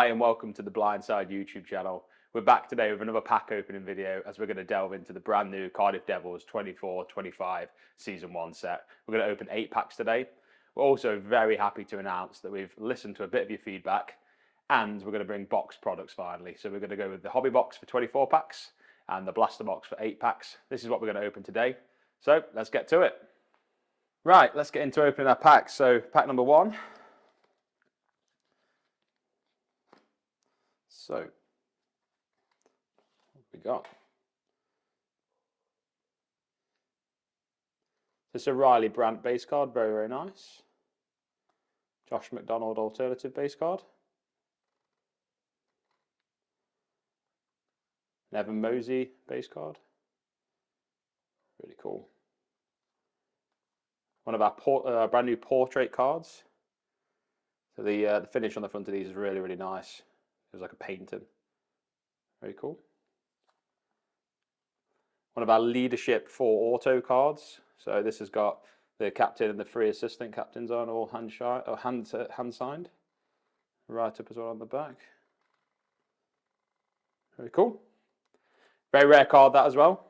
and welcome to the Blindside YouTube channel. We're back today with another pack opening video as we're going to delve into the brand new Cardiff Devils 24-25 Season 1 set. We're going to open 8 packs today. We're also very happy to announce that we've listened to a bit of your feedback and we're going to bring box products finally. So we're going to go with the hobby box for 24 packs and the blaster box for 8 packs. This is what we're going to open today. So let's get to it. Right, let's get into opening our packs. So pack number 1. So, what have we got? This is a Riley Brandt base card, very, very nice. Josh McDonald alternative base card. An Evan Mosey base card. Really cool. One of our brand new portrait cards. So the finish on the front of these is really, really nice. It was like a painting. Very cool. One of our leadership 4 auto cards. So this has got the captain and the 3 assistant captains on, all hand signed. Right up as well on the back. Very cool. Very rare card that as well.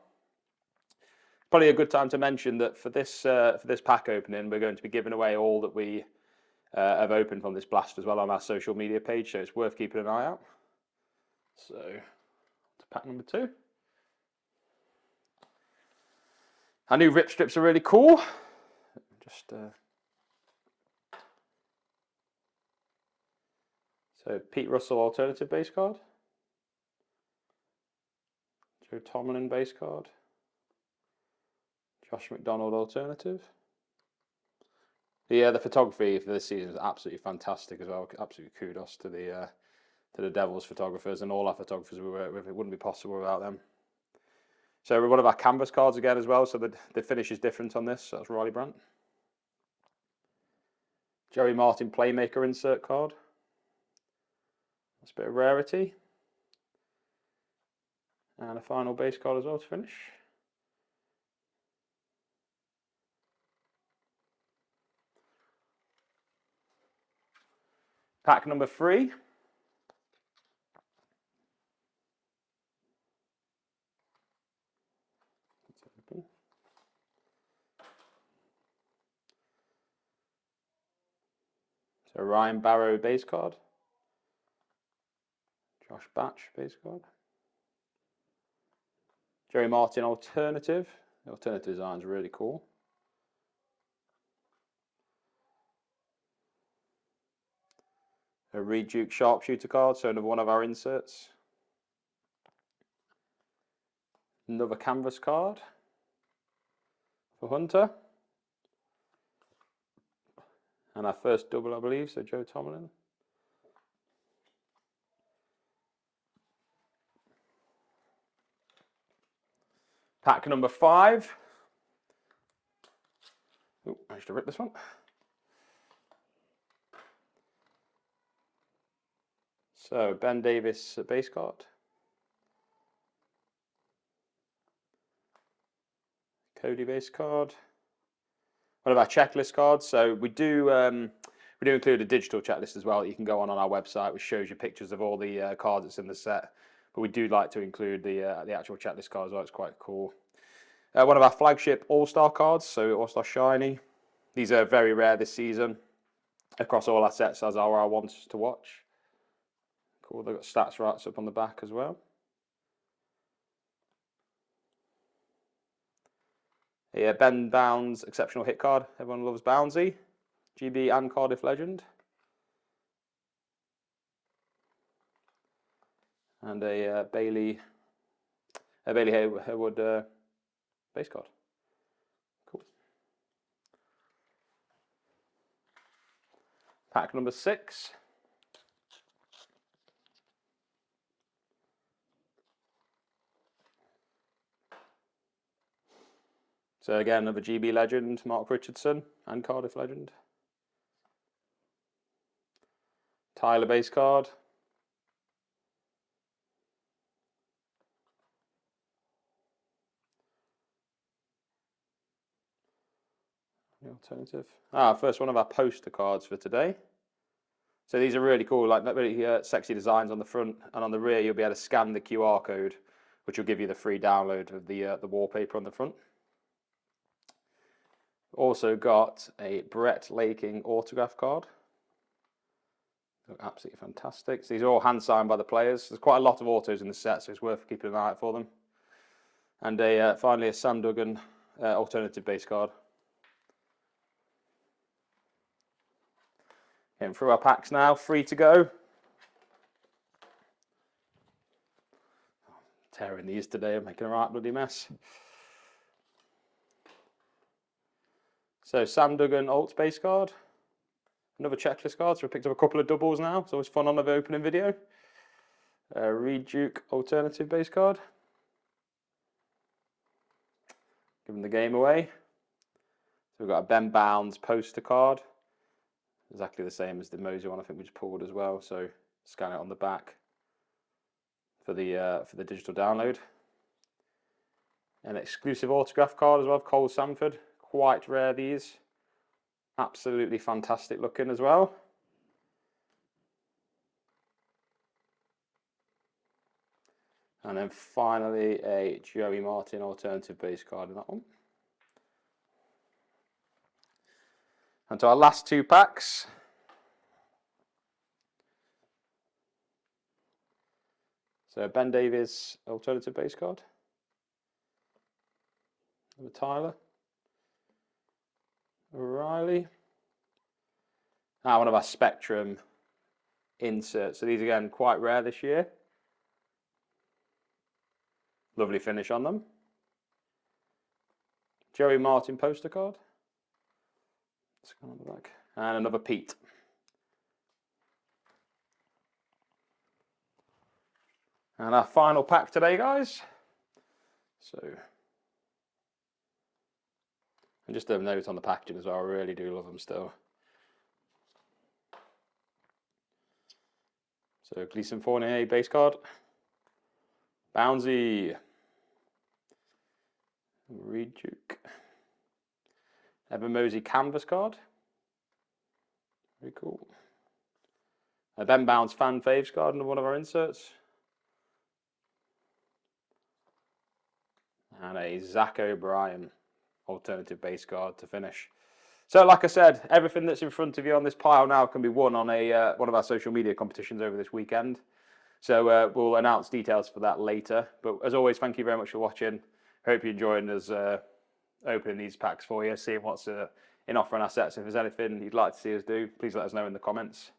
Probably a good time to mention that for this pack opening, we're going to be giving away all that we have opened from this blast as well on our social media page. So it's worth keeping an eye out. So to pack number 2. Our new rip strips are really cool. Just so Pete Russell alternative base card, Joe Tomlin base card, Josh McDonald alternative. The photography for this season is absolutely fantastic as well. Absolutely kudos to the Devils photographers and all our photographers we work with. It wouldn't be possible without them. So one of our canvas cards again as well. So the finish is different on this. So that's Riley Brandt. Joey Martin Playmaker insert card. That's a bit of rarity. And a final base card as well to finish. Pack number 3. So Ryan Barrow base card. Josh Batch base card. Joey Martin alternative. The alternative design is really cool. A Reed Duke sharpshooter card, so another one of our inserts. Another canvas card for Hunter. And our first double, I believe, so Joe Tomlin. Pack number 5. Oh, I managed to rip this one. So Ben Davis base card. Cody base card. One of our checklist cards. So we do include a digital checklist as well that you can go on our website, which shows you pictures of all the cards that's in the set. But we do like to include the actual checklist card as well. It's quite cool. One of our flagship All-Star cards, so All-Star Shiny. These are very rare this season across all our sets, as are our ones to watch. Cool, they've got stats rights up on the back as well. Yeah, Ben Bounds exceptional hit card. Everyone loves Boundsy. GB and Cardiff legend. And a Bailey Hayward base card. Cool. Pack number 6. So again, another GB legend, Mark Richardson, and Cardiff legend. Tyler base card. The alternative. First one of our poster cards for today. So these are really cool, like really sexy designs on the front, and on the rear you'll be able to scan the QR code, which will give you the free download of the wallpaper on the front. Also got a Brett Laking autograph card. Look absolutely fantastic. So these are all hand signed by the players. There's quite a lot of autos in the set, so it's worth keeping an eye out for them. And finally a Sam Duggan alternative base card. Getting through our packs now, 3 to go. Tearing these today, I'm making a right bloody mess. So Sam Duggan alt base card. Another checklist card, so we picked up a couple of doubles now. It's always fun on the opening video. Reed Duke alternative base card. Giving the game away. So we've got a Ben Bounds poster card. Exactly the same as the Mosey one I think we just pulled as well. So scan it on the back for the digital download. An exclusive autograph card as well, Cole Sanford. Quite rare these. Absolutely fantastic looking as well. And then finally a Joey Martin alternative base card in that one. And to our last 2 packs. So Ben Davies alternative base card. With Tyler. O'Reilly. One of our Spectrum inserts. So these again quite rare this year. Lovely finish on them. Joey Martin poster card. Let's go on the back. And another Pete. And our final pack today, guys. So, and just a note on the packaging as well. I really do love them still. So Gleason Fournier base card. Bouncy. Reed Duke. Evan Mosey canvas card. Very cool. A Ben Bounds fan faves card in one of our inserts. And a Zach O'Brien alternative base card to finish. So like I said, everything that's in front of you on this pile now can be won on a one of our social media competitions over this weekend. So we'll announce details for that later. But as always, thank you very much for watching. Hope you're enjoying us opening these packs for you, seeing what's in offer on our sets. If there's anything you'd like to see us do, please let us know in the comments.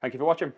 Thank you for watching.